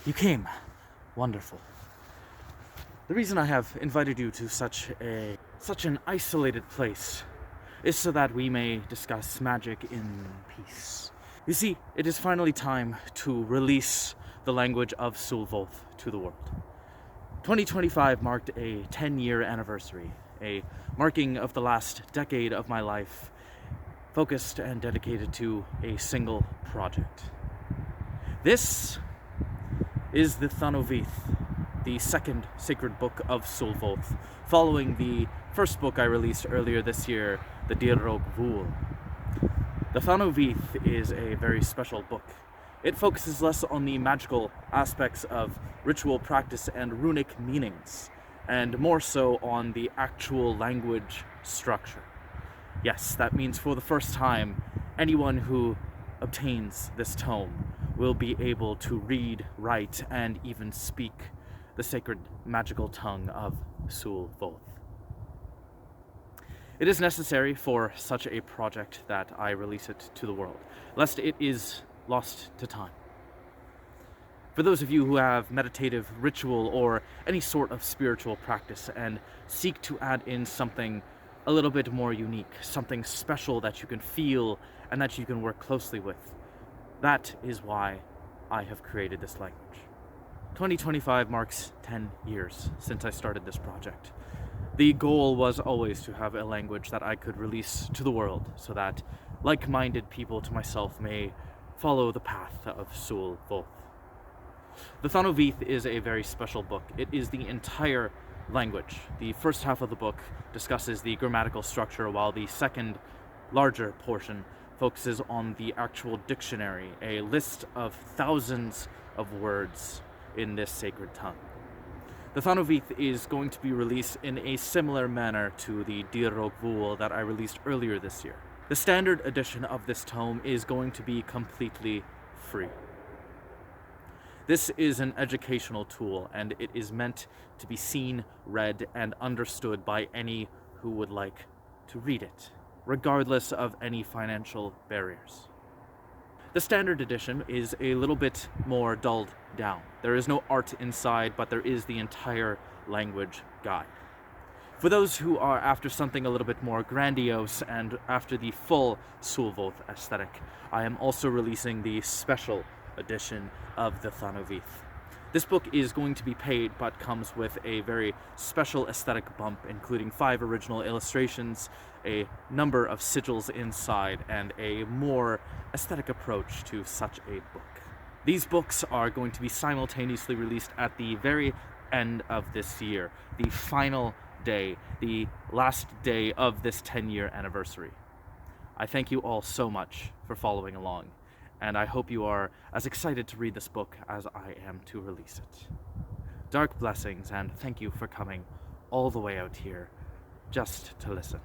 You came. Wonderful. The reason I have invited you to such an isolated place is so that we may discuss magic in peace. You see, it is finally time to release the language of Sul'voth to the world. 2025 marked a 10-year anniversary, a marking of the last decade of my life, focused and dedicated to a single project. This is the Thanuvith, the second sacred book of Sul'voth, following the first book I released earlier this year, the Dirog Vul. The Thanuvith is a very special book. It focuses less on the magical aspects of ritual practice and runic meanings, and more so on the actual language structure. Yes, that means for the first time, anyone who obtains this tome will be able to read, write, and even speak the sacred magical tongue of Sul'voth. It is necessary for such a project that I release it to the world, lest it is lost to time. For those of you who have meditative ritual or any sort of spiritual practice and seek to add in something a little bit more unique, something special that you can feel and that you can work closely with, that is why I have created this language. 2025 marks 10 years since I started this project. The goal was always to have a language that I could release to the world so that like-minded people to myself may follow the path of Sul'voth. The Thanuvith is a very special book. It is the entire language. The first half of the book discusses the grammatical structure, while the second, larger portion focuses on the actual dictionary, a list of thousands of words in this sacred tongue. The Thanuvith is going to be released in a similar manner to the Dirog Vul that I released earlier this year. The standard edition of this tome is going to be completely free. This is an educational tool, and it is meant to be seen, read, and understood by any who would like to read it, regardless of any financial barriers. The standard edition is a little bit more dulled down. There is no art inside, but there is the entire language guide. For those who are after something a little bit more grandiose and after the full Sul'voth aesthetic, I am also releasing the special edition of the Thanuvith. This book is going to be paid, but comes with a very special aesthetic bump, including 5 original illustrations, a number of sigils inside, and a more aesthetic approach to such a book. These books are going to be simultaneously released at the very end of this year, the final day, the last day of this 10-year anniversary. I thank you all so much for following along, and I hope you are as excited to read this book as I am to release it. Dark blessings, and thank you for coming all the way out here just to listen.